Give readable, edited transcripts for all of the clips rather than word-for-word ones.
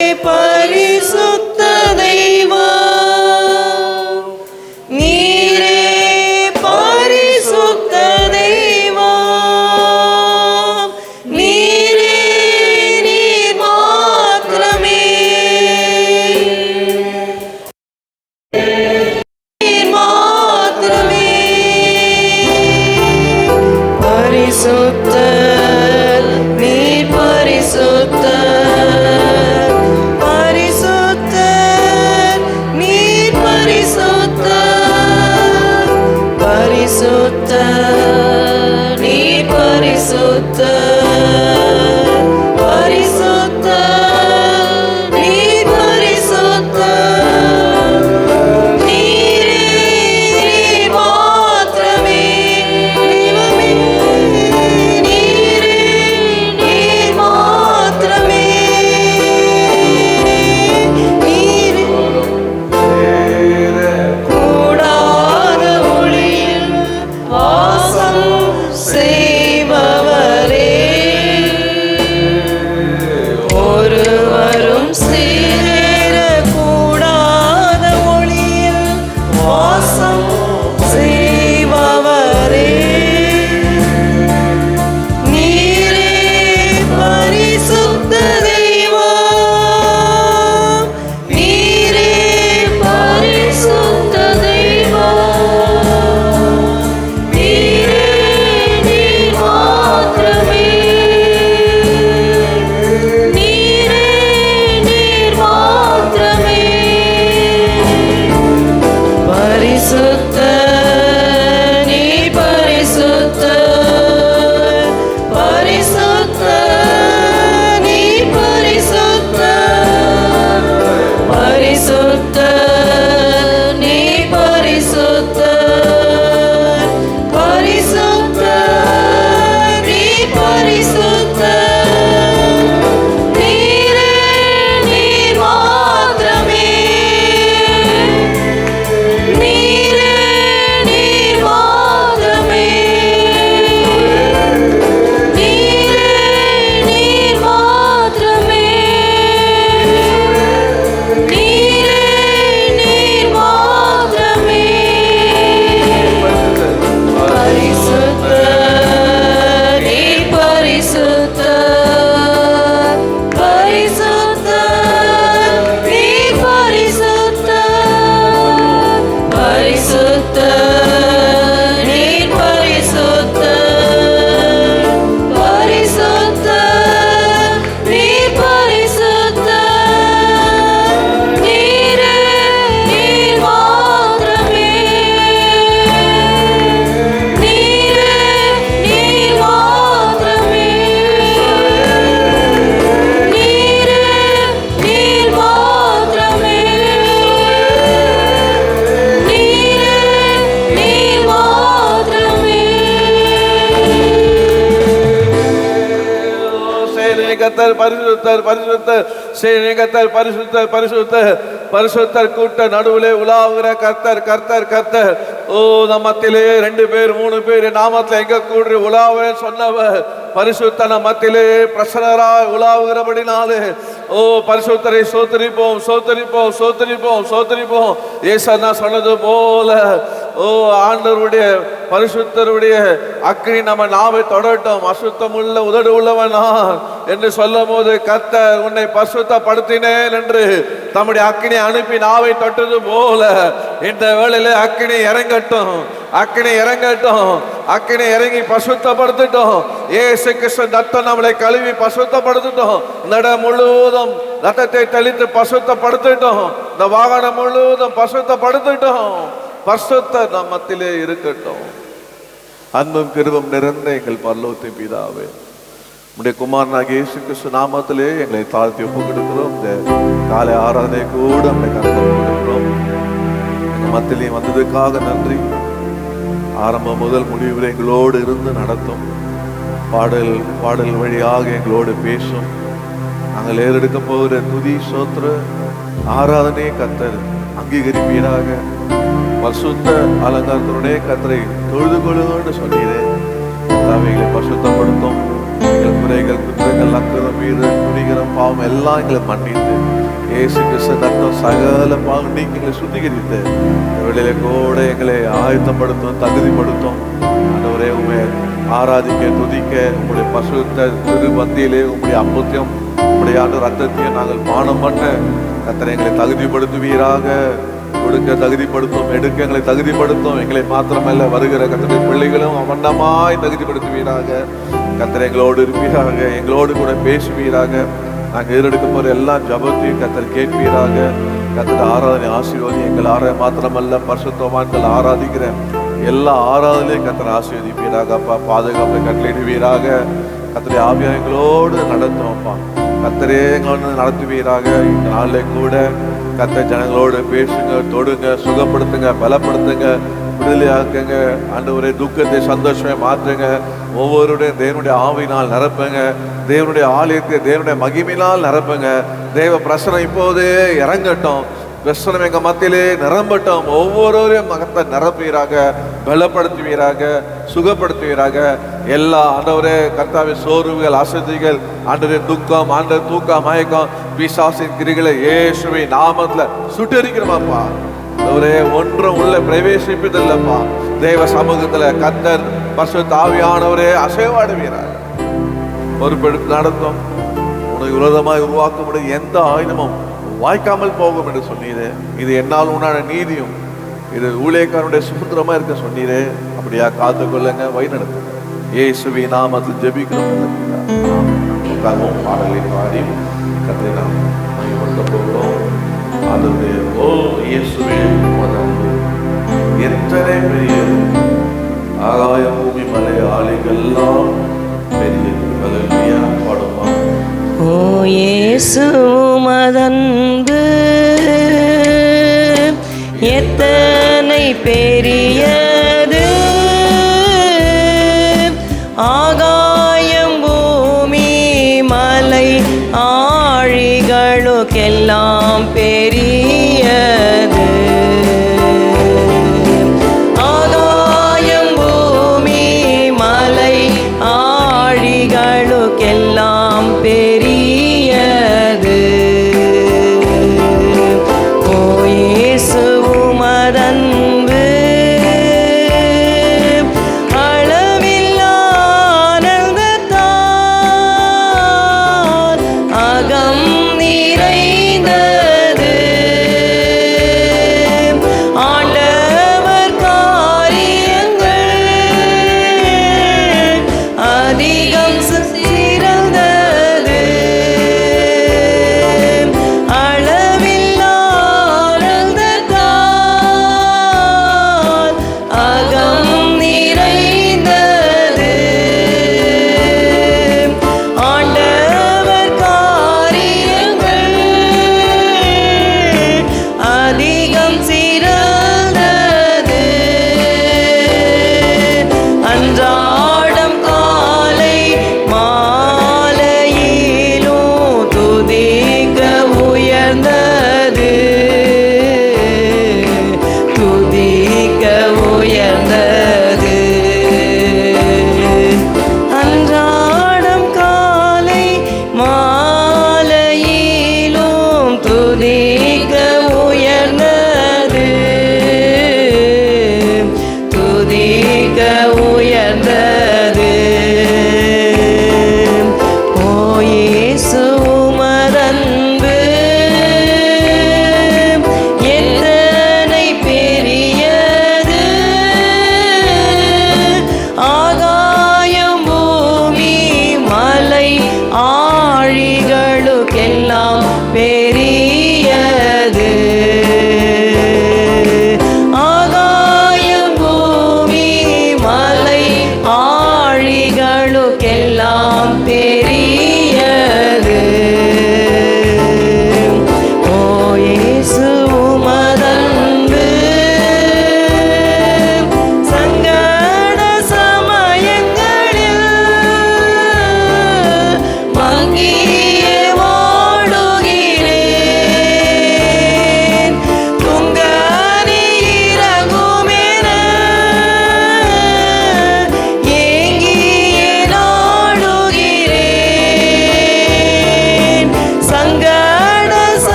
பரிசுத்த தெய்வம் நீரே, பரிசுத்த தெய்வம் நீரே, நீர் மாத்திரமே, நீர் மாத்திரமே பரிசுத்த, நீர் பரிசுத்த, பரிசுத்த நீர் பரிசுத்த, பரிசுத்த நீர் பரிசுத்த, நீரே, நீர் மாத்திரமே தெய்வமே, நீரே, நீர் மாத்திரமே, நீரே கூடாத ஒளியில் வாசம் செய்பவரே, ஒருவரும் சேரக்கூடாத ஒளியில் வாசம் செய்பவரே, நீரே பரிசுத்த தெய்வம், நீரே பரிசுத்த தெய்வம், நீரே, நீர் மாத்திரமே, நீரே, நீர் மாத்திரமே பரிசுத்த, நீர் பரிசுத்த, பரிசுத்த நீர் பரிசுத்த, பரிசுத்த நீர் பரிசுத்த, பரிசுத்த நீர் பரிசுத்த, நீரே, நீர் மாத்திரமே, நீரே, நீர் மாத்திரமே, நீரே, நீர் மாத்திரமே, நீரே, நீர் மாத்திரமே பரிசுத்த, நீர் பரிசுத்த, பரிசுத்த நீர் பரிசுத்த, பரிசுத்த நீர் பரிசுத்த, பரிசுத்த நீர் பரிசுத்த, நீரே, நீர் மாத்திரமே, நீரே, நீர் மாத்திரமே, நீரே, நீர் மாத்திரமே, நீரே, நீர் மாத்திரமே. கர்த்தர் பரிசுத்தர், பரிசுத்தர் கர்த்தர் பரிசுத்தர், பரிசுத்தர், பரிசுத்தர் கூட்ட நடுவிலே உலாவுகிற கர்த்தர், கர்த்தர், கர்த்தர். ஓ நம்மத்திலே 2 பேர் 3 பேர் நாமத்தில் எங்க கூடி உலாவுன்னு சொன்னவர் பரிசுத்த மத்தியிலே பிரசன்னராய் உலாவுகிறபடினாலே, ஓ பரிசுத்தரை சோத்தரிப்போம், சோத்தரிப்போம், சோத்தரிப்போம், சோத்தரிப்போம். ஏசன்னா சொன்னது போல, ஓ ஆண்டவருடைய பரிசுத்தருடைய அக்கினி நம்ம நாவை தொடட்டும், அசுத்தமுள்ள உதடு உள்ளவன் நான் என்று சொல்லும் போது, கர்த்தர் உன்னை பரிசுத்தப்படுத்தினேன் என்று தம்முடைய அக்கினி அனுப்பி நாவை தொட்டது போல இந்த வேளையிலே அக்கினி இறங்கட்டும், அக்கினி இறங்கட்டும், அக்கினி இறங்கி பரிசுத்தப்படுத்தட்டும். இயேசு கிறிஸ்து ரத்தம் நம்மளை கழுவி பரிசுத்தப்படுத்தட்டும். இந்த இடம் முழுவதும் ரத்தத்தை தெளித்து பரிசுத்தப்படுத்தட்டும். இந்த வாகனம் முழுவதும் பரிசுத்தப்படுத்தட்டும். பரிசுத்தர் நம் மத்தியிலே இருக்கட்டும். அன்பும் கிருபையும் நிறைந்த எங்கள் பரலோகத்தின் பிதாவே, உம்முடைய குமாரனாகிய இயேசு கிறிஸ்து நாமத்திலே எங்களை தாழ்த்தி ஒப்புக் கொடுக்கிறோம். இந்த காலை ஆராதனை கூட நம்மை கருத்தில் கொடுக்கிறோம். எங்கள் மத்தியிலே வந்ததுக்காக நன்றி. ஆரம்பம் முதல் முடிவு வரை எங்களோடு இருந்து நடத்தும். பாடல் வழியாக எங்களோடு பேசும். நாங்கள் ஏறெடுக்க போகிற துதி சோத்திர ஆராதனை கர்த்தர் அங்கீகரிப்பீராக. பரிசுத்த அலங்காரத்தினுடைய கர்த்தரை தொழுது கொள்ளுங்கன்னு சொன்னீரே. அவைகளை பரிசுத்தப்படுத்தும். எங்கள் குறைகள் குற்றங்கள் எங்கள் அக்கிரம் மீறல் துணிகரம் பாவம் எல்லாம் எங்களை மன்னித்து இயேசு கிறிஸ்து ரத்தம் சகல பாவம் நீங்க எங்களை சுத்திகரித்து வெளியில கூட எங்களை ஆயத்தப்படுத்தும் தகுதிப்படுத்தும். ஆண்டவரே உண்மை ஆராதிக்க துதிக்க உங்களுடைய பசுத்த திருபந்தியிலே உங்களுடைய அம்பத்தியம் உங்களுடைய ஆண்டு ரத்தத்தையும் நாங்கள் பானம் பண்ண கர்த்தரை எங்களை தகுதிப்படுத்துவீராக. கொடுக்க தகுதிப்படுத்தும், எடுக்க எங்களை தகுதிப்படுத்தும். எங்களை மாத்திரமல்ல வருகிற கர்த்தருடைய பிள்ளைகளும் அவண்டமாய் தகுதிப்படுத்துவீராக. கர்த்தரை எங்களோடு இருப்பீராக, எங்களோடு கூட பேசுவீராக. நாங்கள் ஏறெடுக்க போற எல்லா ஜபத்தையும் கர்த்தர் கேட்பீராக. கர்த்தர் ஆராதனை ஆசீர்வாதி எங்கள் மாத்திரமல்ல பரிசுத்தவான்கள் ஆராதிக்கிற எல்லா ஆராதனையும் கர்த்தர் ஆசீர்வதிப்பீராக. அப்பா பாதுகாப்பை கட்டளையிடுவீராக. கர்த்தருடைய ஆவியா எங்களோடு நடத்தும். அப்பா கர்த்தரே எங்களோடு நடத்துவீராக. இந்த நாளிலே கூட கர்த்தர் ஜனங்களோடு பேசுங்க, தொடுங்க, சுகப்படுத்துங்க, பலப்படுத்துங்க, விடுதலையாக்குங்க. ஆண்டவரே துக்கத்தை சந்தோஷமே மாற்றுங்க. ஒவ்வொருடைய தேவனுடைய ஆவியினால் நிரப்புங்க. தேவனுடைய ஆலயத்தை தேவனுடைய மகிமையினால் நிரப்புங்க. தேவ பிரசனம் இப்போதே இறங்கட்டும். பிரசனம் எங்க மத்தியிலே நிரம்பட்டும். ஒவ்வொருவரையும் மகத்தை நிரப்புவீராக, பலப்படுத்துவீராக, சுகப்படுத்துவீராக. எல்லா ஆண்டவரே கர்த்தாவே சோர்வுகள், அசதிகள், ஆண்டவரே துக்கம், ஆண்டவர் தூக்கம், மயக்கம், பிசாசின் கிரிகளை இயேசுவின் நாமத்துல சுட்டரிக்கிறோமாப்பா. ஆண்டவரே ஒன்றும் உள்ள பிரவேசிப்பதில்லப்பா. தேவ சமூகத்துல கர்த்தர் பரிசுத்த ஆவியானவரே அசைவாடுவீராக. பொறுப்பெடுத்து நடத்தும். உனக்கு விரோதமாய் உருவாக்க முடியும் எந்த ஆயுதமும் வாய்க்காமல் போகும் என்று சொன்னீரே. இது என்னால் உண்டான நீதியும் இது ஊழியக்காரனுடைய சுதந்திரமா இருக்க சொன்னீரே. அப்படியா காத்து கொள்ளுங்க, வழிநடத்துங்க. இயேசுவின் நாமத்தில் ஜெபிக்கிறோம். பாடலை பாடி கத்தை நாம் மையப்படுத்த போகிறோம். அதனுடைய ஓ இயேசுவே எத்தனை பெரிய ஆகாய பூமி மலை ஆலைகள்லாம் பெரியது. அல்லேலூயா பாடுமா. ஓ இயேசு உமதன்பு எத்தனை பெரியது, ஆகாயம் பூமி மலை ஆழிகளுக்கெல்லாம் பெரியது. ஆகாயம் பூமி மலை ஆழிகளுக்கெல்லாம் பெரியது. ஓ இயேசு உமதன்பு அளவில்லா ஆனந்தத்தால் அகம் நிறைந்தது.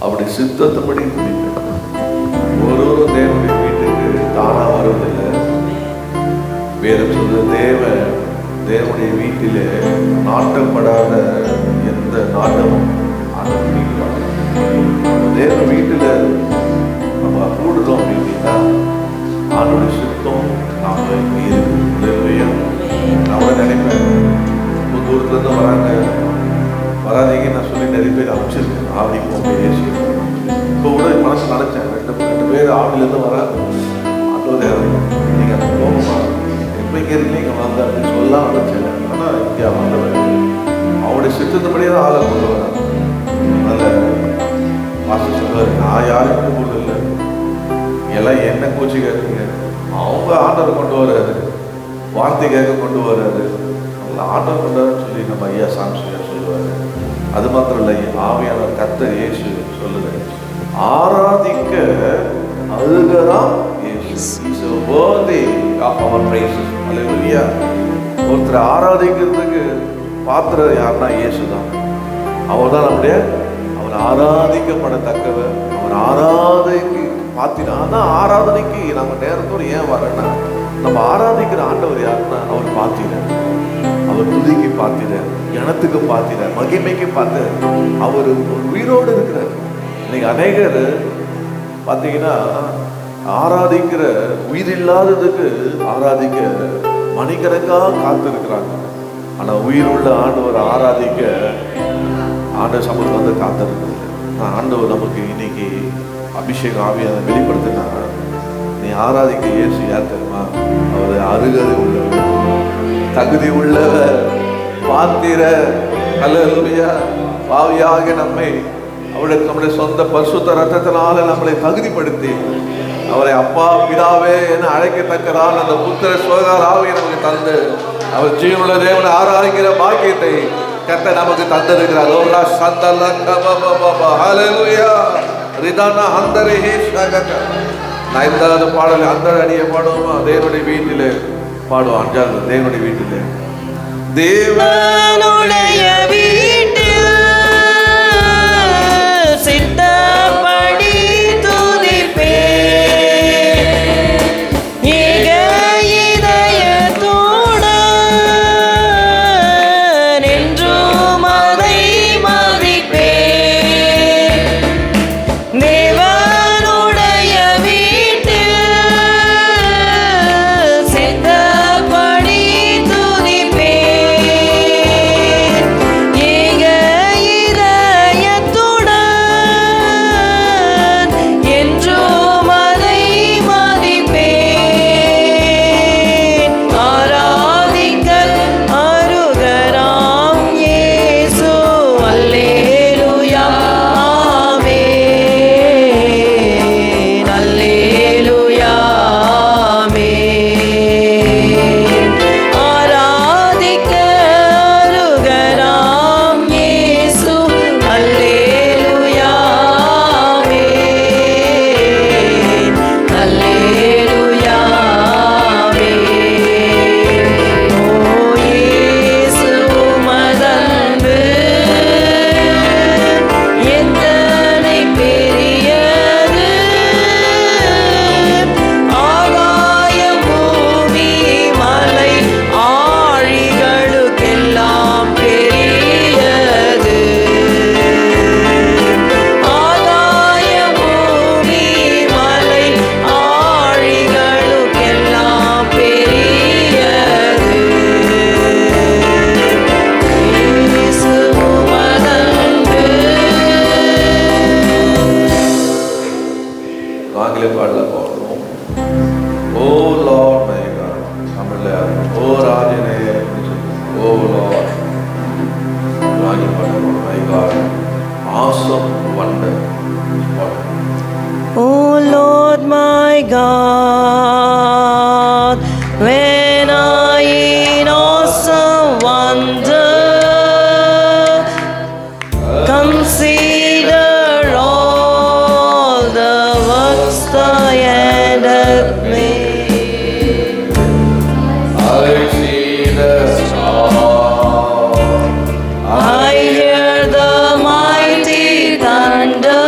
அப்படி சித்தத்தின்படி துதிக்கணும். ஒரு தேவனுடைய வீட்டுக்கு தானா வருவதில்லை. வேதம் சொல்றது தேவனுடைய வீட்டிலே நாட்டப்படாத எந்த நாட்டமும் தேவ வீட்டுல நம்ம கூடுதோம் அப்படின்னா ஆண்டோட சித்தம் நாம இருக்கு. நான் நினைப்பேன், தூரத்துல இருந்து வராதீங்க நான் சொல்லி நிறைய பேர் அமைச்சிருக்கேன். ஆவடி போக ஏசி இப்போ கூட மனசு நினைச்சேன், ரெண்டு பேர் ஆவடியிலேருந்து வராது. ஆண்டோட நீங்க அந்த போகமா எப்போ இங்கே இருக்கீங்க வாங்க அப்படின்னு சொல்லலாம் நினைச்சேன். ஆனால் இங்கே வந்தவர் அவருடைய சித்தத்தின்படியே தான் ஆளை கொண்டு வராங்க. அதனால மாஸ்டர் சொல்றாரு, நான் யாருக்கும் கொண்டு இல்லை, எல்லாம் என்ன கூச்சி கேட்குங்க. அவங்க ஆண்டவர் கொண்டு வர்றாரு, வார்த்தை கேட்க கொண்டு வர்றாரு, அவங்கள ஆண்டவர் கொண்டு வர சொல்லி நம்ம ஐயா சாம்சியா சொல்லுவாரு. அது மாத்திரம் இல்லை, ஆவியானவர் கர்த்தர் இயேசு சொல்லுது, ஆராதிக்க அழுகதான் ஒருத்தர் ஆராதிக்கிறதுக்கு பாத்திரம் யாருன்னா இயேசு தான். அவர் தான் நம்முடைய அவர் ஆராதிக்கப்படத்தக்கவர். அவர் ஆராதைக்கு பாத்தினா ஆராதனைக்கு நம்ம நேரத்தோடு ஏன் வரேன்னா, நம்ம ஆராதிக்கிற ஆண்டவர் யாருன்னா அவர் பாத்திரர், அவர் துதிக்கு பாத்திரர், கணத்துக்கு பாத்திரர், மகிமைக்கு பாத்திரர். அவர் ஒரு உயிரோடு இருக்கிறார். இன்னைக்கு அநேகர் பார்த்தீங்கன்னா ஆராதிக்கிற உயிர் இல்லாததுக்கு ஆராதிக்க மணிக்கணக்காக காத்து இருக்கிறாங்க. ஆனால் உயிர் உள்ள ஆண்டவர் ஆராதிக்க ஆண்டவர் சமூகத்தில் வந்து காத்திருக்கிறது. ஆண்டவர் நமக்கு இன்னைக்கு அபிஷேகம் ஆவியை வெளிப்படுத்தினா, நீ ஆராதிக்க இயேசு யார் தெரியுமா? அவர் அருகதை உள்ளவர், தகுதி உள்ளவர், பாத்திர அல்லேலூயா. பாவியாக நம்மை நம்முடைய சொந்த பரிசுத்த ரத்தத்தினால நம்மளை தகுதிப்படுத்தி அவரை அப்பா பிதாவே என அழைக்கத்தக்கதால் அந்த புத்திர சுகார ஆவியை நமக்கு தந்து அவர் ஜீவனுள்ள தேவனை ஆராதிக்கிற பாக்கியத்தை கர்த்தர் நமக்கு தந்திருக்கிறார். நான் இந்த பாடல் அந்த அடியை பாடுவோமா? தேவனுடைய வீட்டிலே பாடுவோம். அஞ்சாவது தேவனுடைய வீட்டிலே, தேவனுடைய வீட்டில் சித்தப்படி துதிப்பே, ஏக இதயத்துடன் என்றும் அதை மதிப்பே. தேவனுடைய வீட்டில் சித்தப்படி துதிப்பே, ஏக இதயத்துடன் என்றும் அதை மதிப்பேன். ஆராதிக்கல் அருகராம் இயேசு, அல்லேலூயா ஆமென், அல்லேலூயா ஆமென். ஆராதிக்க அருகராம் இயேசு, அல்லேலூயா ஆமென், அல்லேலூயா ஆமென். ஓ இயேசு உமதன்பு எத்தனை பெரியது, ஆகாயம் பூமி மலை ஆழிகளுக்கெல்லாம் பெரியது. ஆகாயம் பூமி மலை ஆழிகளுக்கெல்லாம் பெரியது. இயேசு உமதன்பு. ஆங்கில பாடல பாடுவோம். Oh Lord my God. தமிழ்ல ஓ ராஜனே, ஓ லார்ட். ஆங்கில பாடல my God, awesome wonder. Oh Lord my God, when I in awesome wonder consider all the works thy hand hath made, I see the star, I hear the mighty thunder,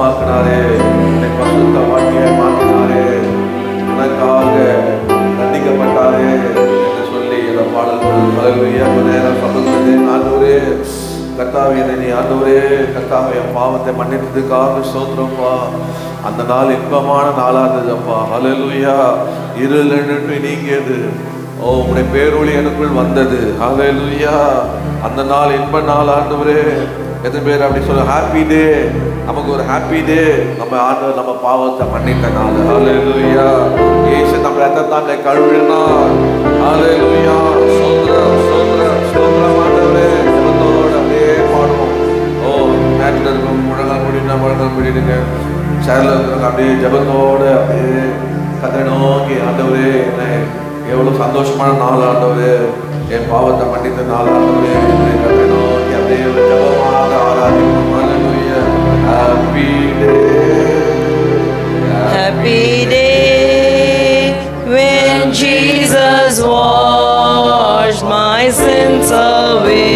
சுத்தமாக்கினாரே, என்னை பரிசுத்த வாழ்க்கையை மாற்றினாரே, எனக்காக தண்டிக்கப்பட்டாரே என்று சொல்லி இந்த பாடல்கள் ஹல்லேலூயா நேரம் சமூகத்தை ஆண்டவரே கர்த்தாவே என்னை ஆண்டவரே கர்த்தாவே என் பாவத்தை மன்னித்ததுக்காக ஸ்தோத்திரம்ப்பா. அந்த நாள் இன்பமான நாளா இருந்ததுப்பா. ஹல்லேலூயா. இருள் நின்று நீங்கியது. ஓ உம்முடைய பேரொளி எனக்குள் வந்தது. ஹல்லேலூயா. அந்த நாள் இன்ப நாள் ஆண்டவரே. எத்தனை பேர் அப்படி சொல்ல ஹாப்பி டே, நமக்கு ஒரு ஹாப்பி டே. நம்ம ஆண்டவர் நம்ம பாவத்தை மன்னித்த நாள். ஹல்லேலூயா. இயேசு நம்ம ரத்தத்தாங்க கழுவினார். ஹல்லேலூயா. ஸ்தோத்திரம் ஸ்தோத்திரம் ஸ்தோத்திரம் ஆண்டவரே. ஜெபத்தோடு அப்படியே பாடுவோம். ஓ நேரத்தில் இருக்கும் முழங்கால் பிடிடுங்க. சேரில் இருக்கிறவங்க அப்படியே ஜெபத்தோடு அப்படியே கர்த்தரை நோக்கி ஆண்டவரே என்ன எவ்வளோ சந்தோஷமான நாள் ஆண்டவரே, என் பாவத்தை மன்னித்த நாள் ஆண்டவரே கர்த்தரை நோக்கி அப்படியே ஜெபமாக ஆராதிப்போம். Hallelujah. Happy day, Happy day when Jesus washed my sins away.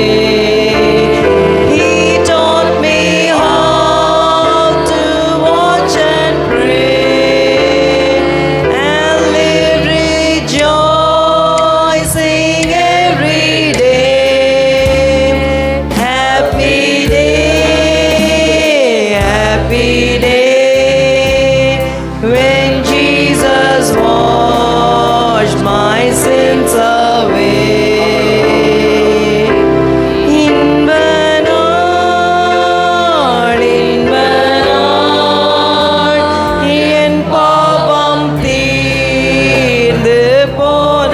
He taught me how to watch and pray and live rejoicing every day. Happy day when Jesus washed my sins away. இன்ப நாள் என் பாவம் தீர்ந்து போன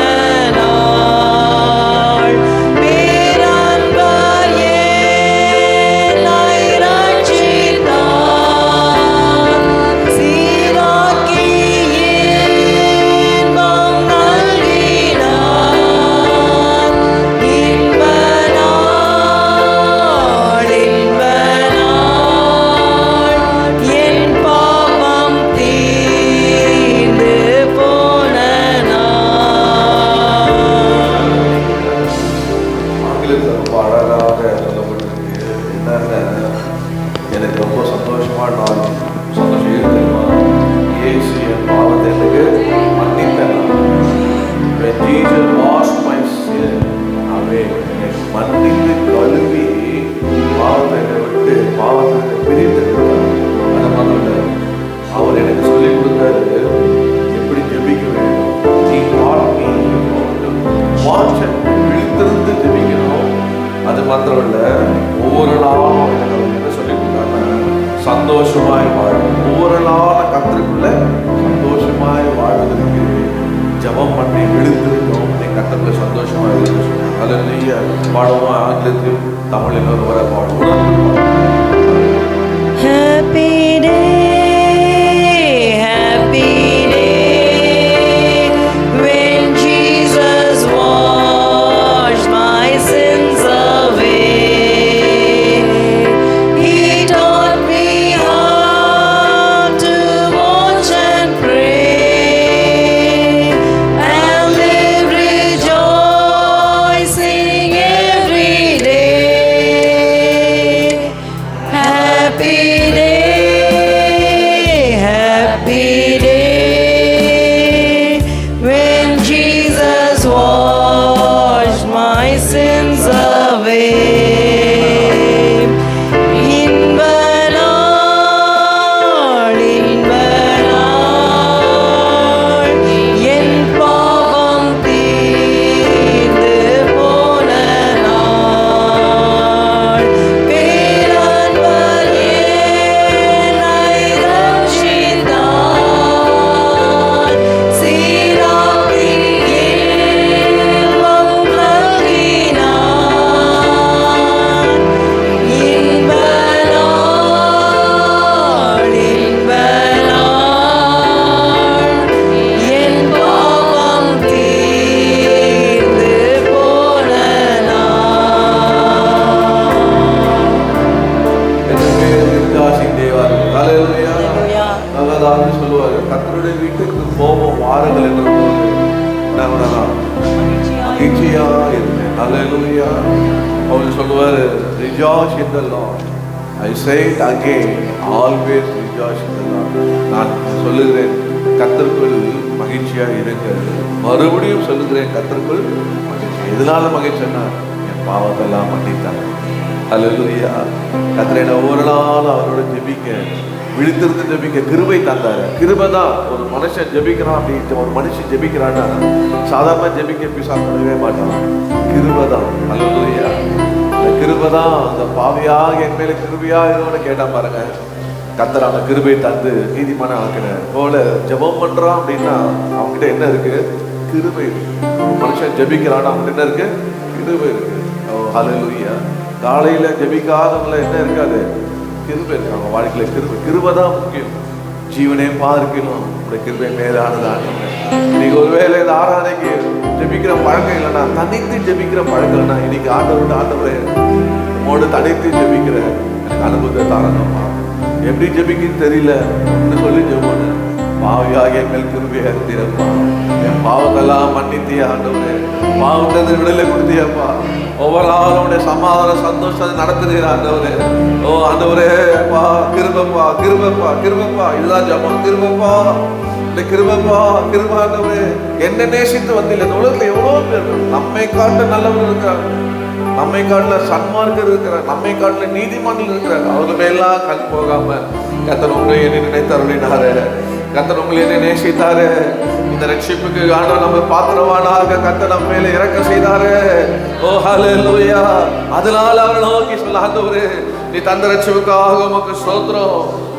நாள். பேரன்பர் என்னை ரட்சித்தார். சீராக்கி இன்பம் நல்கினார். இன்ப நாள் என் பாவம் தீர்ந்து போன நாள். ஆங்கிலத்தில் ரொம்ப அழகாக சொல்லப்பட்டிருக்கு. என்னென்ன எனக்கு ரொம்ப சந்தோஷமான நாள், சந்தோஷம் இருக்குமா, இயேசு என் பாவத்தை எனக்கு மன்னித்த நாள். When Jesus washed my sin away, என்னை மன்னித்து கழுவி பாவத்தை என்னை விட்டு பாவத்தை பிரித்தெடுத்தார். அது மட்டும் அவர் எனக்கு சொல்லிக் கொடுத்தாரு எப்படி ஜெபிக்க வேண்டும். He taught me how to watch and விழித்திருந்து ஜெபிக்கணும். அது மாத்திரம் இல்ல, ஒவ்வொரு நாளும் எனக்கு அவர் என்ன சொல்லி கொடுத்தாங்க, சந்தோஷமாய் வாழும். ஒவ்வொரு நாளும் கர்த்தருக்குள்ள சந்தோஷமாய் வாழ்வதற்கு ஜெபம் பண்ணி விழித்திருந்தோம். நீ கர்த்தருக்குள்ள சந்தோஷமாய் இருந்து சொன்னாங்க. ஹல்லேலூயா. பாடுவோம். ஆங்கிலத்தில் தமிழில் ஒரு வர பாடுவோம். Happy day when Jesus washed my sins away. He taught me how to watch and pray and live rejoicing every day. Happy day when Jesus washed my sins away. இன்ப நாள் என் பாவம் தீர்ந்து போன நாள். பேரன்பர் என்னை ரட்சித்தார். சீராக்கி இன்பம் நல்கினார். இன்ப நாள் என் பாவம் தீர்ந்து போன நாள். ஹல்லேலூயா. நல்லதாக சொல்லுவாரு. கர்த்தருடைய வீட்டுக்கு போவோம் வாருங்கள் என்ற போது மகிழ்ச்சியா இருந்தேன். ஹல்லேலூயா. அவர் சொல்லுவாரு, rejoice in the Lord I say it again, always rejoice in the Lord. நான் சொல்லுகிறேன், கர்த்தருக்குள் மகிழ்ச்சியாக இருங்க. மறுபடியும் சொல்லுகிறேன், கர்த்தருக்குள் மகிழ்ச்சி. எதனால மகிழ்ச்சின்னா, என் பாவத்தெல்லாம் மன்னித்தார். அல்லேலூயா. கர்த்தரை ஒவ்வொரு நாளும் அவரோட ஜெபிக்க, விழித்திருந்து ஜெபிக்க கிருபை தந்தாரு. கிருபை தான். ஒரு மனுஷன் ஜெபிக்கிறான் அப்படின்ட்டு, ஒரு மனுஷன் ஜெபிக்கிறான்னா சாதாரண ஜெபிக்க பிசாசு மாட்டான். கிருபை தான். அல்லேலூயா. அந்த கிருபை தான். அந்த பாவியாக என் மேல கிருபையாக கேட்டான் பாருங்க. கர்த்தர் அந்த கிருபை தந்து நீதிமான ஆக்கிற போல ஜெபம் பண்றான் அப்படின்னா அவங்ககிட்ட என்ன இருக்கு? கிருபை இருக்கு. ஒரு மனுஷன் ஜெபிக்கிறான், அவங்ககிட்ட என்ன இருக்கு? கிருபை இருக்கு. ஹல்லேலூயா. காலையில ஜெபிக்காதவங்கள என்ன இருக்காது? கிருபை இருக்கு. அவங்க வாழ்க்கையில கிருபை. கிருபை தான் முக்கியம். ஜீவனே பார்க்கணும். உடைய கிருபை மேலானதான். இன்னைக்கு ஒருவேளை இந்த ஆராதனைக்கு ஜெபிக்கிற பழக்கம் இல்லைன்னா, தனித்து ஜெபிக்கிற பழக்கம் இல்லைன்னா, இன்னைக்கு ஆண்டவரே உங்களோட தனித்து ஜெபிக்கிற எனக்கு அனுபவத்தை தாரணுமா? எப்படி ஜெபிக்குன்னு தெரியல சொல்லி ஜெபம். பாவியாக என் மேல் கிருபையா இருந்தீரப்பா. என் பாவத்தெல்லாம் மன்னித்தியா ஆண்டவரே. பாவத்தை விடுதலை கொடுத்தியப்பா. ஒவ்வொரு நாளுடைய சமாதான சந்தோஷத்தை நடத்துகிறீர் ஆண்டவரே. ஓ ஆண்டவரே, அப்பா கிருபப்பா, கிருபப்பா, கிருபப்பா. இதுதான் ஜெபம். கிருபப்பா, இந்த கிருபப்பா, கிருப ஆண்டவரே. என்ன நேசித்து வந்தில்லை. இந்த உலகத்துல எவ்வளவு பேர் நம்மை காட்ட நல்லவர் இருக்கிறாங்க, நம்மை காட்டுல சன்மார்க்கர் இருக்கிறார், நம்மை காட்டுல நீதிமன்றம் இருக்கிறார். அவங்க மேலாம் கண் போகாம கர்த்தர் உங்களை என்ன நினைத்தருளினாரு. கர்த்தர் உங்களை என்ன நேசித்தாரு. இந்த ரட்சிப்புக்கு ஆண்டவர் நம்ம பாத்திரவானாக கர்த்தர் நம்ம மேல இறக்க செய்தாரு. ஓ ஹல்லேலூயா. அதனால அவர் நோக்கி சொல்ல, ஆண்டவரே நீ தந்த ரட்சிப்புக்காக உமக்கு ஸ்தோத்திரம்.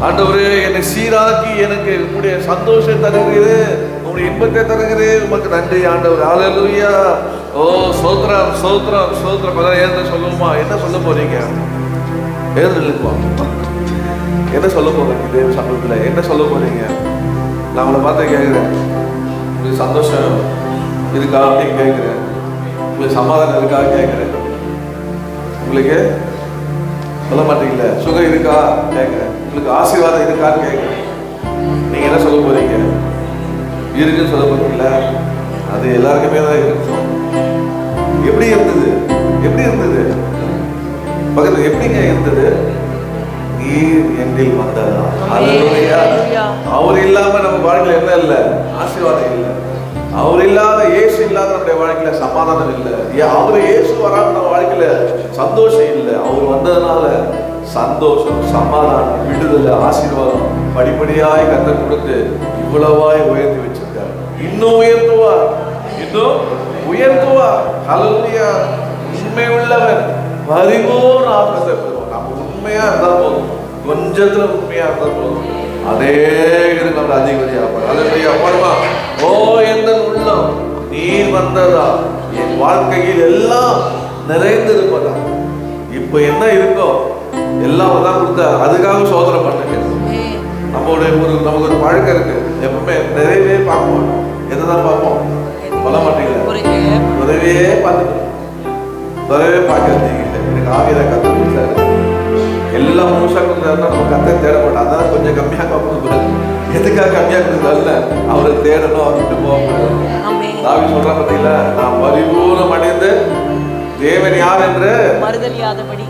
ஆண்டவரே என்னை சீராக்கி எனக்கு உங்களுடைய சந்தோஷம் தருகிறேன், உங்களுடைய இன்பத்தை தருகிறேன். உமக்கு நன்றி ஆண்டவர். ஹல்லேலூயா. ஓ ஸ்தோத்திரம், ஸ்தோத்திரம், ஸ்தோத்திரம். என்ன சொல்லுமா? என்ன சொல்ல போறீங்க? என்ன சொல்ல போறீங்க? தேவ சமூகத்துல என்ன சொல்ல போறீங்க? நான் உங்களை பார்த்து கேட்கிறேன், உங்களுக்கு சந்தோஷம் இருக்கா அப்படின்னு கேட்கிறேன். உங்களுக்கு சமாதானம் இருக்கா கேட்கிறேன். உங்களுக்கு சொல்ல மாட்டீங்களே. சுகம் இருக்கா கேட்கிறேன். உங்களுக்கு ஆசீர்வாதம் இருக்கான்னு கேட்கிறேன். நீங்க என்ன சொல்ல போறீங்க? இருக்குன்னு சொல்ல போறீங்களா? அது எல்லாருக்குமே தான் இருக்கும். எப்படி இருந்தது? எப்படி இருந்தது? பக்கத்துல எப்படிங்க இருந்தது? நீர் என்னில் வந்ததா. அவர் இல்லாம நம்ம வாழ்க்கையில என்ன இல்லை? ஆசீர்வாதம் இல்லை. அவர் இல்லாத, இயேசு இல்லாத நம்முடைய வாழ்க்கையில சமாதானம் இல்லை. அவர் இயேசு வராம நம்ம வாழ்க்கையில சந்தோஷம் இல்லை. அவர் வந்ததுனால சந்தோஷம், சமாதானம், விடுதலை, ஆசீர்வாதம் படிப்படியாய் கர்த்தர் கொடுத்து இவ்வளவாய் உயர்த்தி வச்சிருக்கார். இன்னும் உயர்த்துவார், இன்னும் உயர்த்துவார். ஹல்லேலூயா. உண்மை உள்ளவர் பரிபூர்ண ஆசீர்வாதத்தை பெறுவோம். நம்ம உண்மையா இருந்தா போதும், கொஞ்சத்துல உண்மையா இருந்தா போதும், அதே நம்ம அதிகப்படியாக. ஹல்லேலூயா. பாருமா. ஓ எந்த உள்ளம் நீர் வந்ததா, என் வாழ்க்கையில் எல்லாம் நிறைந்திருப்பதா. இப்ப என்ன இருக்கோ எல்லாம் தான் கொடுத்த, அதுக்காக சோதனை பண்ணுங்க. நம்மளுடைய நமக்கு ஒரு பழக்கம் இருக்கு, எப்பவுமே நிறையவே பார்ப்போம். என்னதான் பார்ப்போம்? சொல்ல மாட்டீங்களா? நிறையவே பார்த்துட்டு நிறையவே பார்க்கறது. எனக்கு ஆகியதை கற்று கொடுத்தாரு, எல்லாம் முழுசா கொடுத்தாருன்னா நம்ம கத்தை தேட மாட்டோம். அதான் கொஞ்சம் கம்மியாக கொடுக்குறாரு. எதுக்காக கம்மியாக கொடுத்தாருல? அவரை தேடணும், அவர்கிட்ட போகக்கூடாது. தாவி சொல்றான் பார்த்தீங்களா, நான் பரிபூர்ணம் அடைந்து தேவன் யார் என்று மறுதலிக்காதபடி.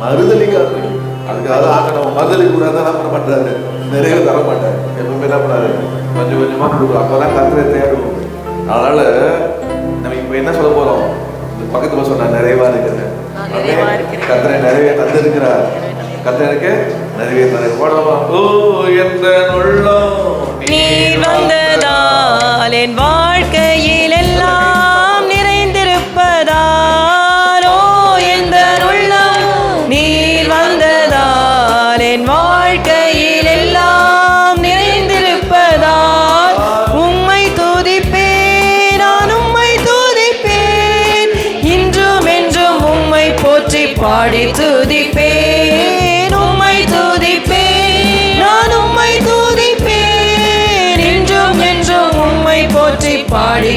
அதுக்காக ஆகணும். மறுதலி கூட தான் என்ன பண்ண மாட்டாரு? நிறைய தர மாட்டாரு. எப்பவுமே என்ன பண்ணாரு? கொஞ்சம் கொஞ்சமா கொடுக்கும். அப்பதான் கர்த்தரை தேடுவோம். அதனால நம்ம இப்ப என்ன சொல்ல போறோம்? பக்கத்துல சொன்ன நிறைவா இருக்கிறேன், கர்த்தரை நிறைய தந்திருக்கிறார். கர்த்தருக்கு நிறைய தந்திருக்க போடலாமா? ஓ என்ற உள்ளம் நீர் வந்ததால் என் வாழ்க்கையில் எல்லாம் நிறைந்திருப்பதால். ஓ எந்த உள்ளம் நீர் வந்ததால் என் வாழ்க்கையில் எல்லாம் நிறைந்திருப்பதால். உம்மை துதிப்பேன், நான் உம்மை துதிப்பேன், இன்றும் என்றும் உம்மை போற்றி பாடி துதிப்பேன். உம்மை துதிப்பேன், நான் உம்மை துதிப்பேன், இன்றும் என்றும் உம்மை போற்றி பாடி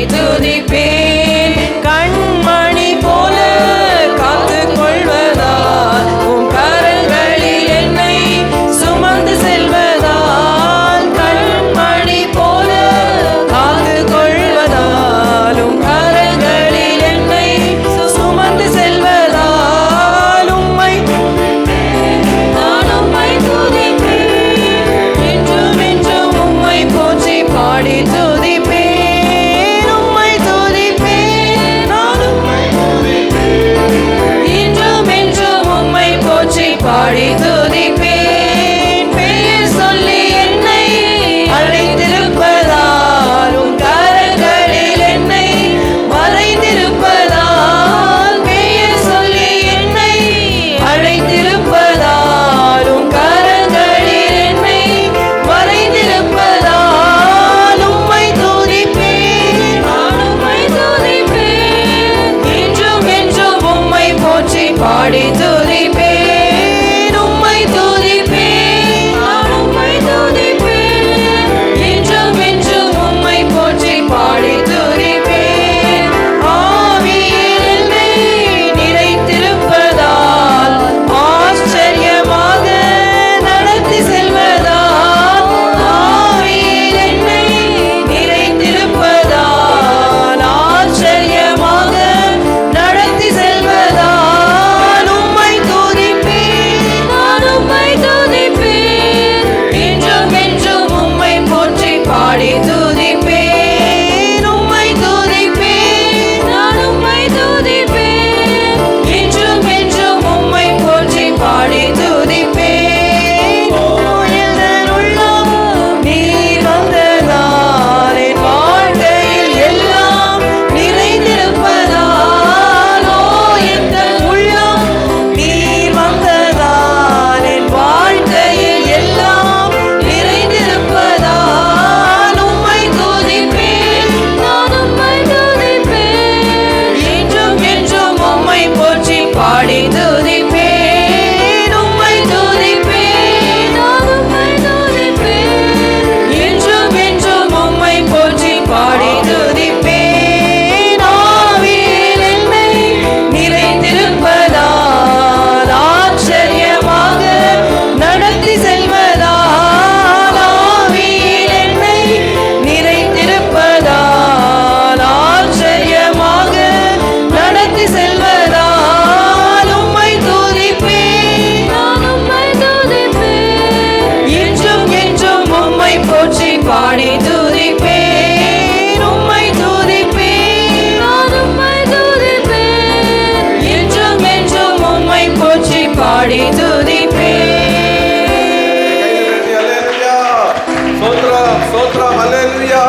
ஸ்தோத்திரம் அல்லேலூயா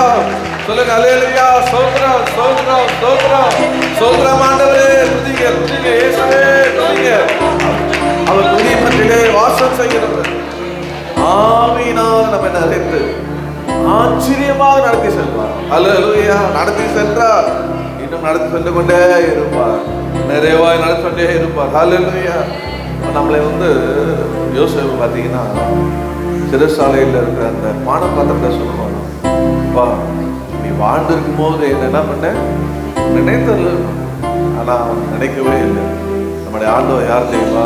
சொல்லுங்க அல்லேலூயா ஸ்தோத்திரம் ஸ்தோத்திரம் ஸ்தோத்திரம் ஸ்தோத்திரம் ஆண்டவரே துதிங்க துதிங்க இயேசுவே துதிங்க அவர் துதிப்பதிலே வாசம் செய்கிறவர் ஆவியினால் நம்மை நிறைத்து ஆச்சரியமாக நடத்தி செல்வார் அல்லேலூயா நடத்தி சென்றார் இன்னும் நடத்தி சென்று கொண்டே இருப்பார் நிறைவாய் நடத்தி கொண்டே இருப்பார் அல்லேலூயா நம்மளை யோசேப்பு பார்த்தீங்கன்னா சிறைசாலையில் இருக்கிற அந்த பானபாத்திரத்தை சொல்லுவாங்க அப்பா நீ வாழ்ந்திருக்கும் போது என்ன பண்ண நினைத்தது ஆனா அவன் நினைக்கவே இல்லை நம்முடைய ஆண்டவர் யார் தெரியுமா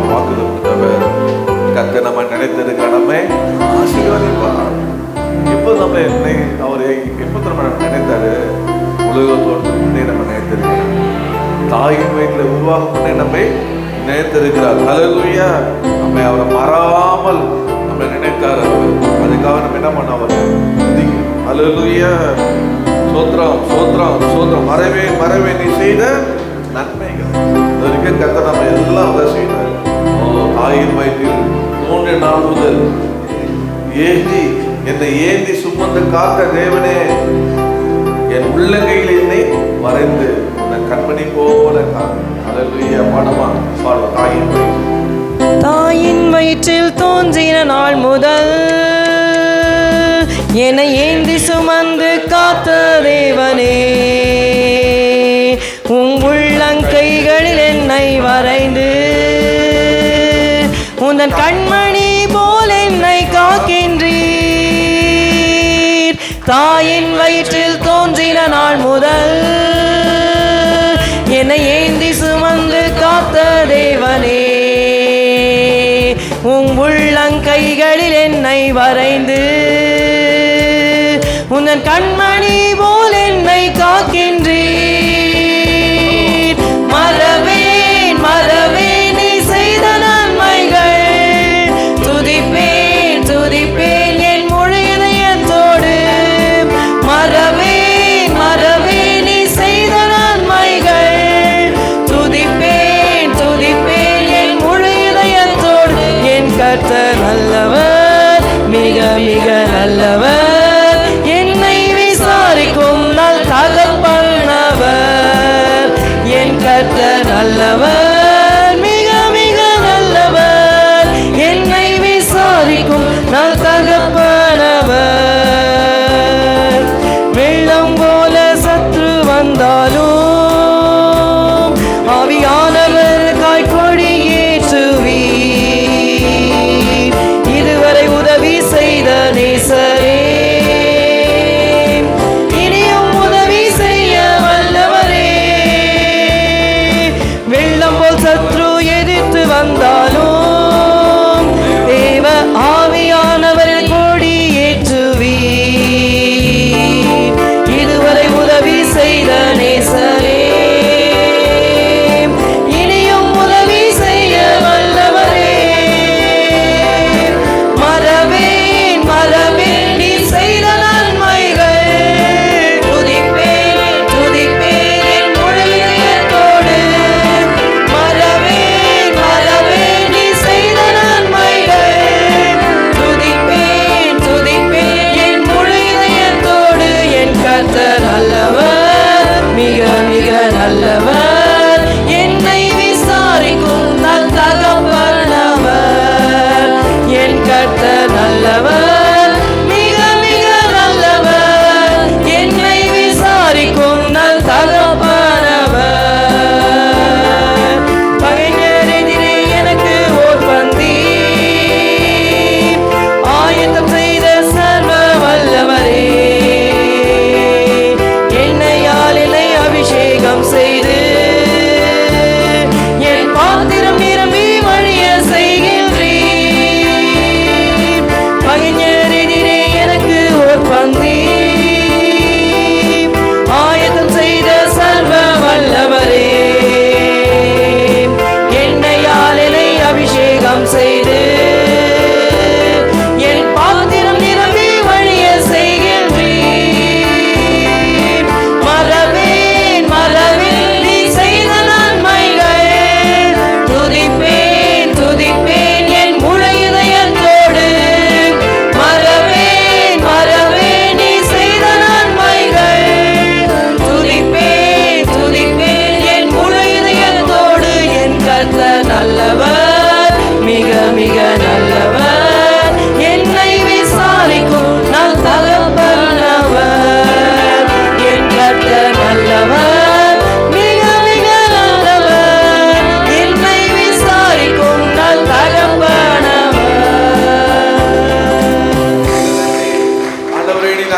வாக்குறுதி கொடுத்தவர் கத்த நம்ம நினைத்ததுக்கு நம்மை ஆசீர்வதிப்பார் இப்போ நம்ம அவரை எப்போ நம்ம நினைத்தாரு உலகத்தோடு முன்னே நம்ம நினைத்திருக்கிறோம் தாயின் வயிற்றில் உருவாகும் முன்னே நம்மை நினைத்திருக்கிறார் அல்லேலூயா நம்மை அவரை மறாமல் நம்மை நினைத்தார் அதுக்காக நம்ம என்ன பண்ண அவர் அல்லேலூயா சோத்ரம் சோத்ரம் சோத்ரம் மறைவே மறைவே நீ செய்த நன்மைகள் இதற்கு கத்த நம்ம எல்லாம் அதை செய்தார் தாயின் வயிற்றில் 3 நாள் முதல் என்னை ஏந்தி சுமந்து காத்த தேவனே என் உள்ளங்கையில் என்னை வரைந்து கண்மணி போல அல்லேலூயா பாடமா பாடுவா தாயின் வயிற்றில் தோன்றின நாள் முதல் என்னை ஏந்தி சுமந்து காத்த தேவனே உன் உள்ளங்கைகளில் என்னை வரைந்து உந்தன் கண்மணி போல் என்னை காக்கின்றீர் தாயின் வயிற்றில் தோன்றின நாள் முதல் என்னை ஏந்தி சுமந்து காத்த தேவனே உன் உள்ளங்கைகளில் என்னை வரைந்து உந்தன் கண்மணி போல் என்னை காக்கின்றீர் மறவேன் மறவேன் நீ செய்த நன்மைகள் துதிப்பேன் துதிப்பேன் என் முழு இதயத்தோடு மறவேன் மறவேன் நீ செய்த நன்மைகள் துதிப்பேன் துதிப்பேன் என் முழு இதயத்தோடு என் கர்த்தர் நல்லவர் மிக மிக நல்லவர் என்னை விசாரிக்கும் நல் தகப்பனவர் என் கர்த்தர் நல்லவர் மிக மிக நல்லவர் என்னை விசாரிக்கும் நல் தகப்பனவர் வெள்ளம் போல சத்ரு வந்தாலும் ஆவியானவர் காய்கொடி ஏற்றுவீர் இதுவரை உதவி செய்த நேசரே இனியும் உதவி செய்ய வல்லவரே வெள்ளம்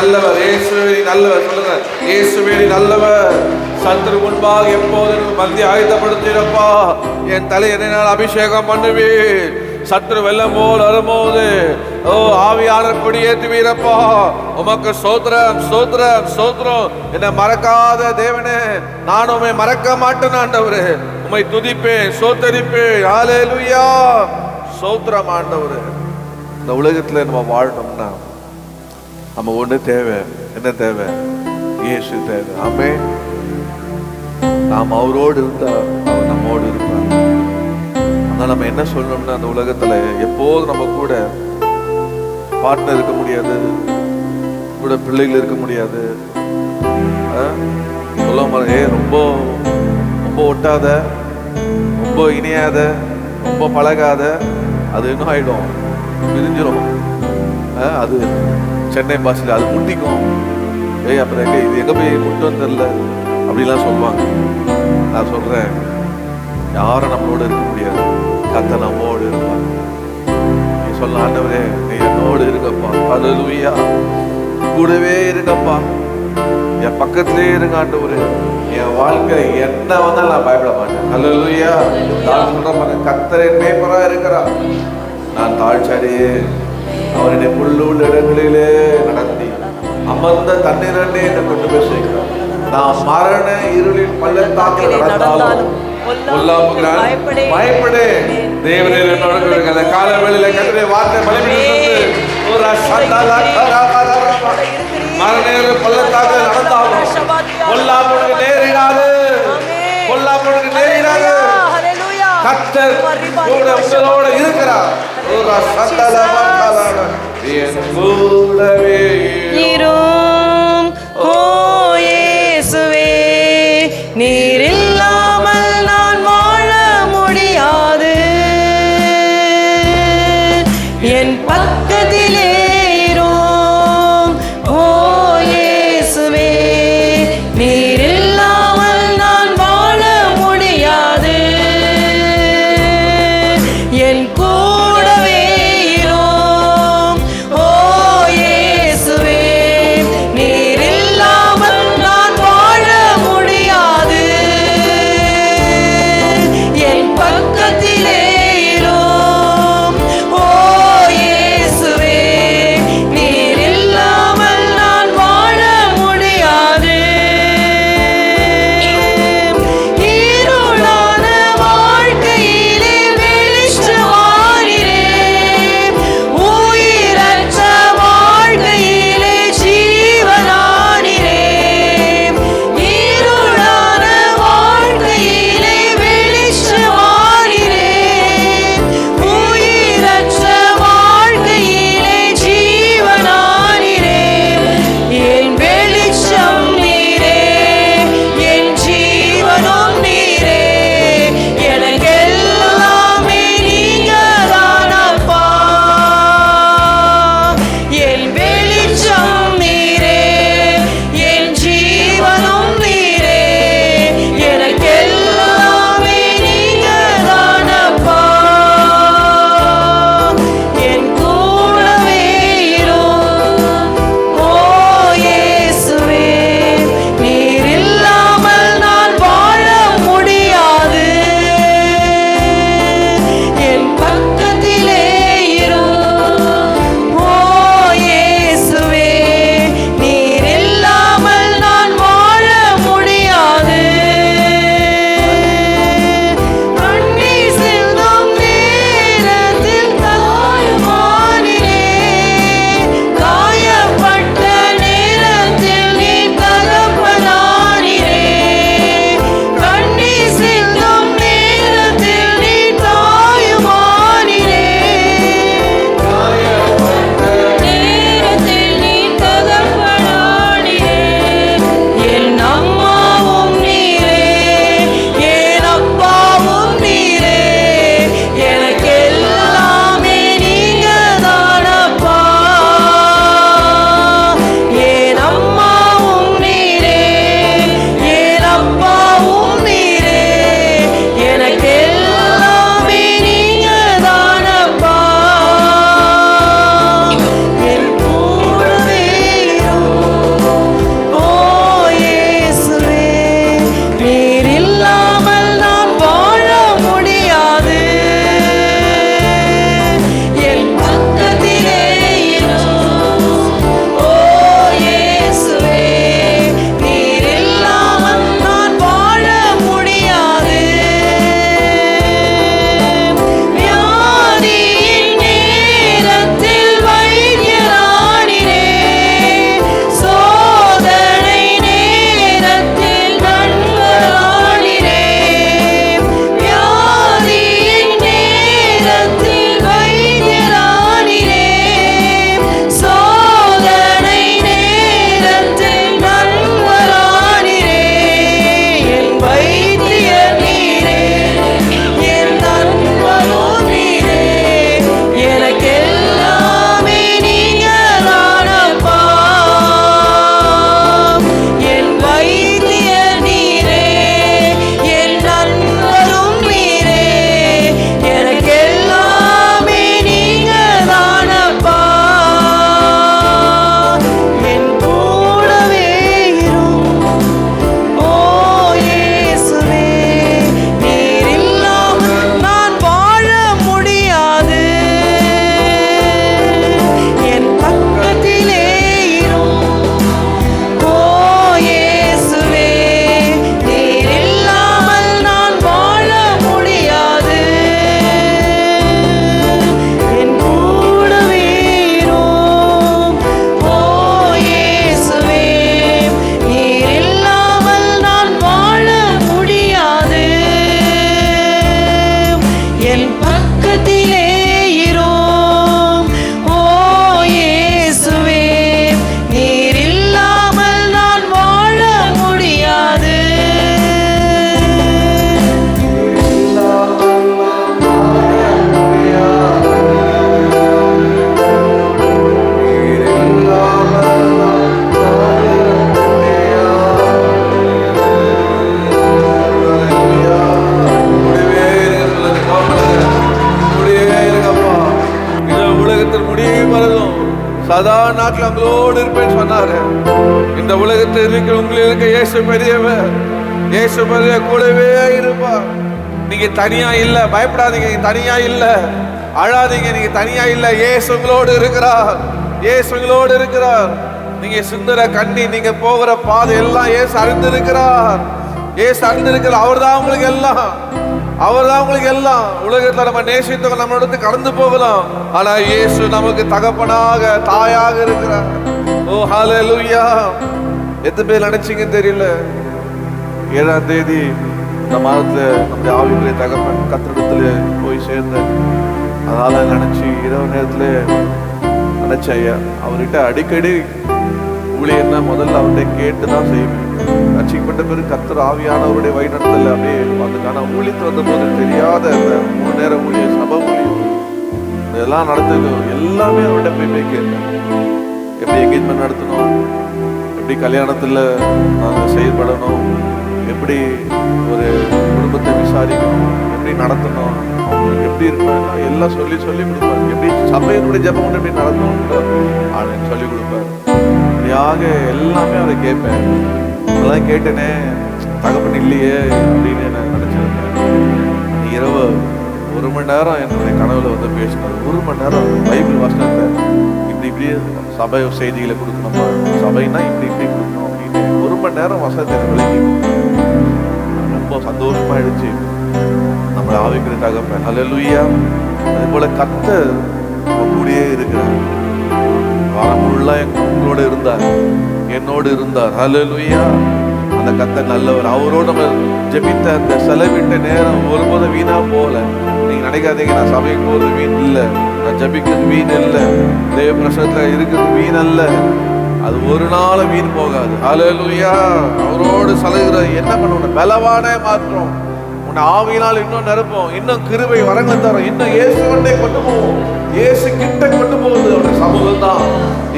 நல்லவர், இயேசுவே நீ நல்லவர். சொல்லுங்க, இயேசுவே நீ நல்லவர். சத்துரு முன்பாக எப்போது பந்தி ஆயுதப்படுத்தினப்பா, என் தலை என்னால் அபிஷேகம் பண்ணுவீர். சத்துரு வெள்ளம் போல் வரும்போது ஓ ஆவியாளர் கொடியேற்றுவீரப்பா. உமக்கு சோத்திரம் சோத்திரம் சோத்திரம். என்னை மறக்காத தேவனே, நான் உம்மை மறக்க மாட்டேன் ஆண்டவரே. உம்மை துதிப்பேன், சோத்தரிப்பேன். ஹல்லேலூயா, சோத்திரம் ஆண்டவரே. இந்த உலகத்துல நம்ம வாழணும்னா நம்ம ஒண்ணு தேவை. என்ன தேவை? இயேசு தேவை. ஆமென். நாம் அவரோடு இருந்தா அவர் நம்மோடு இருப்பார். ஆனால் நம்ம என்ன சொல்லணும்னா, அந்த உலகத்துல எப்போதும் நம்ம கூட பார்ட்னர் இருக்க முடியாது, கூட பிள்ளைகள் இருக்க முடியாது. சொல்ல மாதிரி ரொம்ப ரொம்ப ஒட்டாத, ரொம்ப இணையாத, ரொம்ப பழகாத, அது என்ன ஆயிடும்? பிரிஞ்சிடும். அது சென்னை பாஷையில் அது முட்டிக்கும். அப்புறம் இது எங்க போய் முட்டும் தெரியல அப்படிலாம் சொல்லுவாங்க. நான் சொல்றேன், யாரும் நம்மளோட இருக்க முடியாது. கர்த்தர் நம்மோடு இருப்பார். நீ சொல்ல, ஆண்டவரே நீ என்னோடு இருக்கப்பா. ஹல்லேலூயா, கூடவே இருங்கப்பா, என் பக்கத்திலே இருங்க ஆண்டவரே. என் வாழ்க்கை என்ன வந்தாலும் நான் பயப்பட மாட்டேன். ஹல்லேலூயா. நான் சொல்ற மாதிரி கர்த்தர் என் மேய்ப்பரா இருக்கிறார். நான் தாழ்ச்சாடியே அவர் என்னை புல்லுள்ள இடங்களிலே நடத்தி அமர்ந்த தண்ணீரண்டே என்னை கொண்டு போய் சேர்க்கிறார். நான் மரண இருளின் பள்ளத்தாக்கில் நடந்தாலும் பயப்படே, தேவனே என்னோட இருக்க. அந்த கால வேளையில கர்த்தருடைய வார்த்தை பலிபீடத்திலிருந்து ஒரு மரண பள்ளத்தாக்கில் நடந்தாலும் பொல்லாப்புக்கு நேரிடாது, பொல்லாப்புக்கு நேரிடாது. கர்த்தர் கூட உங்களோட இருக்கிறார். ஒரு சந்தலமண்டல என் கூடவே இரும். ஓ இயேசுவே, நீர் இல்லாமல் நான் வாழ முடியாது. என் பக்கத்திலே இரும். ஓ இயேசுவே, நீர் இல்லாமல் நான் வாழ முடியாது. என் கூடவே இரும். ஓ இயேசுவே, நீர் இல்லாமல் நான் வாழ முடியாது. என் பக்கத்திலே இரும். ஓ இயேசுவே, வருதும் சதா நாட்கள் உங்களோடு இருப்பேன்னு சொன்னாரு. இந்த உலகத்தில் இருக்கிற உங்களுக்கு இயேசு பெரியவர், இயேசு பெரிய கூடவே இருப்பார். நீங்க தனியா இல்ல, பயப்படாதீங்க, நீங்க தனியா இல்ல, அழாதீங்க, நீங்க தனியா இல்ல. இயேசு உங்களோடு இருக்கிறார், இயேசு உங்களோடு இருக்கிறார். நீங்க சிந்துற கண்ணி, நீங்க போகிற பாதை எல்லாம் இயேசு அறிந்திருக்கிறார், இயேசு அறிந்திருக்கிறார். அவர் தான் உங்களுக்கு எல்லாம், அவர் தான் உங்களுக்கு எல்லாம். உலகத்துல நம்ம நேசித்தவங்க நம்மளோட கடந்து போகலாம், ஆனா இயேசு நமக்கு தகப்பனாக தாயாக இருக்கிறார். ஓ ஹல்லேலூயா. எத்தனை பேர் நினைச்சீங்கன்னு தெரியல, 7ஆம் தேதி இந்த மாதத்துல நம்முடைய ஆவிக்குரிய தகப்பன் கத்திரிடத்துல போய் சேர்ந்த, அதனால நினைச்சு இரவு நேரத்துல நினைச்ச ஐயா அவர்கிட்ட அடிக்கடி ஊழியர்னா முதல்ல அவர்கிட்ட கேட்டுதான் செய்வேன். ரட்சிக்கப்பட்ட பிறகு கர்த்தர் ஆவியானவருடைய வழிநடத்தல் அப்படியே அதுக்கான ஊழியத்து வந்த போது தெரியாத 3 நேர ஊழியர், சபை ஊழியம், இதெல்லாம் நடந்தது எல்லாமே அவர்கிட்ட போய் கேட்டேன். எப்படி என்கேஜ்மெண்ட் நடத்தணும், எப்படி கல்யாணத்துல நாங்கள் செயல்படணும், எப்படி ஒரு குடும்பத்தை விசாரிக்கணும், எப்படி நடத்தணும், அவங்களுக்கு எப்படி இருக்கணும், எல்லாம் சொல்லி சொல்லி கொடுப்பாரு. எப்படி சபையினுடைய ஜெபம் எப்படி நடத்தணும் சொல்லி கொடுப்பாரு. இப்படியாக எல்லாமே அவரை கேட்பேன். அதெல்லாம் கேட்டேனே, தகப்பன் இல்லையே அப்படின்னு நான் நினைச்சிருந்தேன். இரவு 1 மணி நேரம் என்னுடைய கனவுல வந்து பேசினார். 1 மணி நேரம் பைபிள் வசனத்தை இப்படி சபை செய்திகளை கொடுக்கணுமா, சபைனா இப்படி கொடுக்கணும் அப்படின்னு 1 மணி நேரம் வசனத்தை விளக்கி ரொம்ப சந்தோஷமாயிடுச்சு. நம்மளை ஆவிக்கிற தகப்பன் ஹல்லேலூயா. அதே போல கர்த்தர் கூடயே இருக்கிறார். வாரம் ஃபுல்லா உங்களோட இருந்தார், என்னோடு இருந்தார். ஹல்லேலூயா. அந்த கர்த்தர் நல்லவர். அவரோட நம்ம ஜெபித்த அந்த செலவிட்ட நேரம் ஒருபோதும் வீணா போகல. நீங்க நினைக்காதீங்க நான் சபைக்கு போறது வீண் இல்லை, நான் ஜபிக்கிறது வீண் இல்லை, தேவ பிரசனத்துல இருக்கிறது வீண் அல்ல. அது ஒரு நாள் வீண் போகாது. ஹல்லேலூயா. அவரோடு சலுகிற என்ன பண்ணணும், பலவானே மாற்றம். உன்னை ஆவியினால் இன்னும் நிரப்போம், இன்னும் கிருபை வரங்களை தரும், இன்னும் இயேசு கொண்டே கொண்டு போவோம். இயேசு கிட்ட கொண்டு போகுது அவருடைய சமூகம் தான்.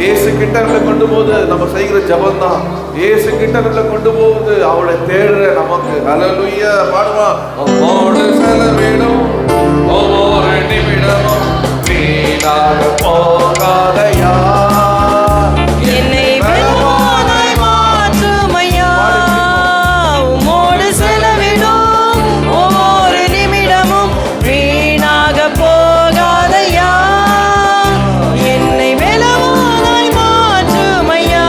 இயேசு கிட்ட நம்மளை கொண்டு போகுது நம்ம செய்கிற ஜபம் தான். இயேசு கிட்ட நம்மளை கொண்டு போகுது அவளை தேடுற நமக்கு. ஹல்லேலூயா. பாடுவா. உம்மோடு செலவிடும் ஒவ்வொரு நிமிடமும் வீணாக போகாதையா, என்னை வெல்வானாய் மாற்றுமையா. உம்மோடு செலவிடும் ஒவ்வொரு நிமிடமும் வீணாக போகாதையா, என்னை வெல்வானாய் மாற்றுமையா.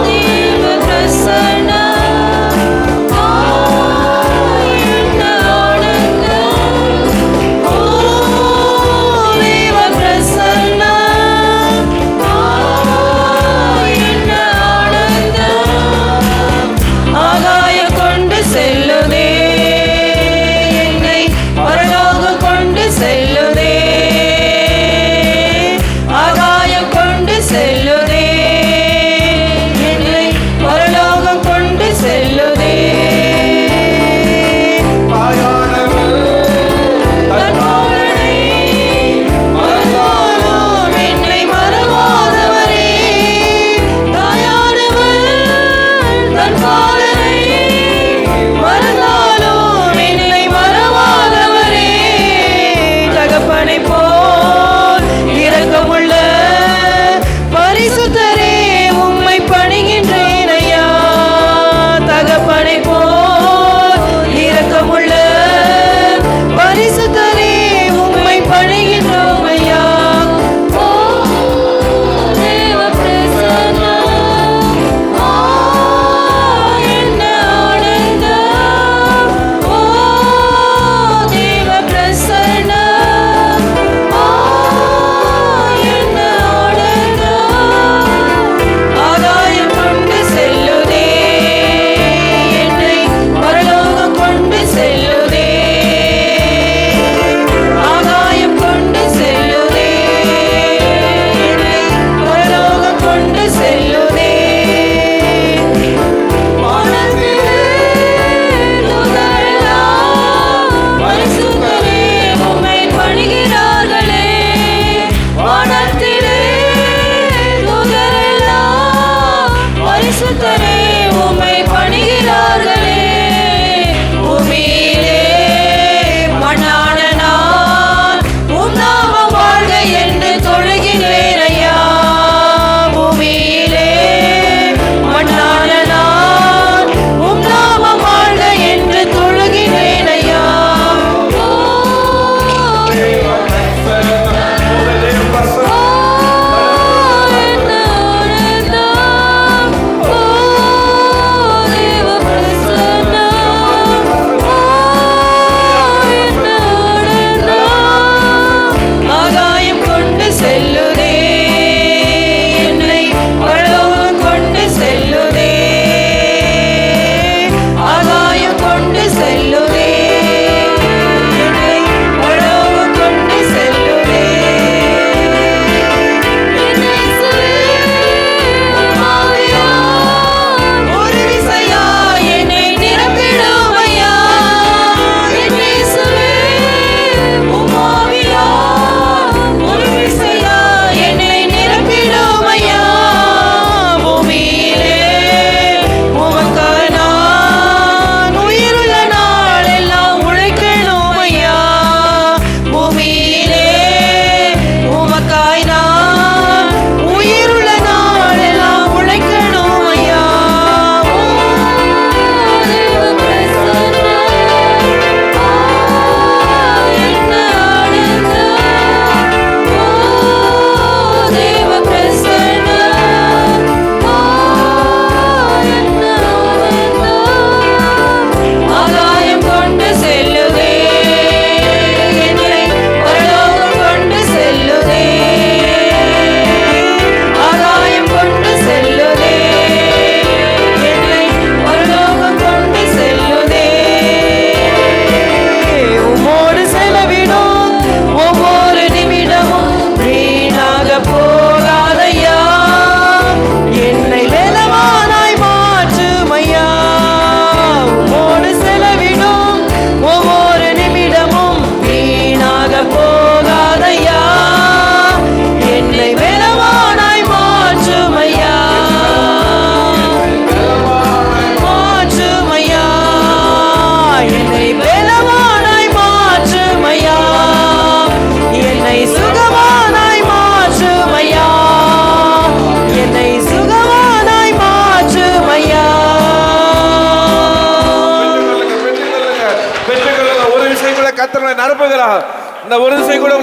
தேவ பிரசன்னம் என்னோடு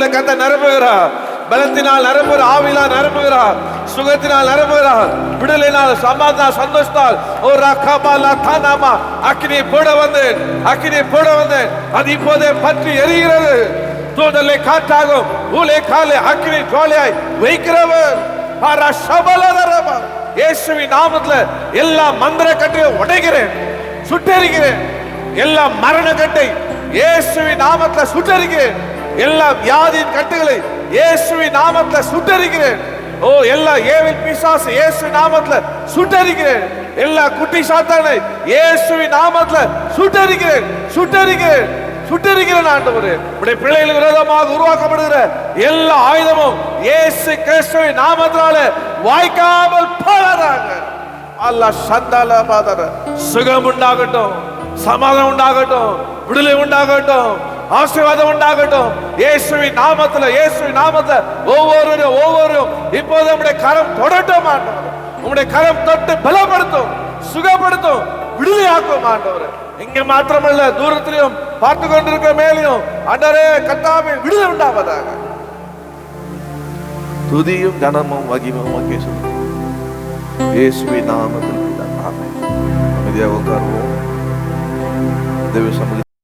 இரவுல கத்த நிரப்புகிறார். பலத்தினால் நிரப்புகிற, ஆவியினால் நிரப்புகிறார், சுகத்தினால் நிரப்புகிறார், விடுதலையினால், சமாதான, சந்தோஷத்தால். ஓ ரகபாலா தானாமா, அக்கினி போட வந்தேன், அக்கினி போட வந்தேன், அது இப்போதே பற்றி எரிகிறது. தூதலை காற்றாகும், ஊலே காலை அக்கினி ஜுவாலையாய் வைக்கிறவர். இயேசுவின் நாமத்துல எல்லா மந்திர கட்டை உடைக்கிறேன், சுட்டரிக்கிறேன். எல்லா மரண கட்டை இயேசுவின் நாமத்துல சுட்டரிக்கிறேன். எல்லா வியாதியின் கட்டுகளை இயேசுவின் நாமத்துல சுட்டரிக்கிறேன். ஓ எல்லா ஏவில் பிசாசு இயேசுவின் நாமத்துல சுட்டரிக்கிறேன். எல்லா குட்டி சாத்தானை இயேசுவின் நாமத்துல சுட்டரிக்கிறேன், சுட்டரிக்கிறேன், சுட்டரிக்கிறேன். ஆண்டவரே, உடைய பிள்ளைகளுக்கு விரோதமாக உருவாக்கப்படுகிற எல்லா ஆயுதமும் இயேசு கிறிஸ்துவின் நாமத்தினால வாய்க்காமல் போறாங்க. அல்லாஹ் சந்தால பாதர சுகம் உண்டாகட்டும், சமாதானம் உண்டாகட்டும், விடுதலை உண்டாகட்டும், ஆசீர்வாதம் உண்டாகட்டும். இயேசுவின் நாமத்துல, இயேசுவின் நாமத்துல ஒவ்வொருவரும் இப்போது உம்முடைய கரம் தொடட்டும் ஆண்டவரே. உம்முடைய கரம் தொட்டு பலப்படுத்தும், சுகப்படுத்தும், விடுதலையாக்கும் ஆண்டவரே. இங்க மாத்திரமல்ல, தூரத்திலையும் பார்த்து கொண்டிருக்க மேலையும் ஆண்டவரே கர்த்தாவே விடுதலை உண்டாவதாக. துதியும் கனமும் மகிமையும் உமக்கே சொல்லுங்கள். இயேசுவின் நாமத்தில் ஆமென். அமைதியாக உட்காருவோம். தேவ சமூகத்தில்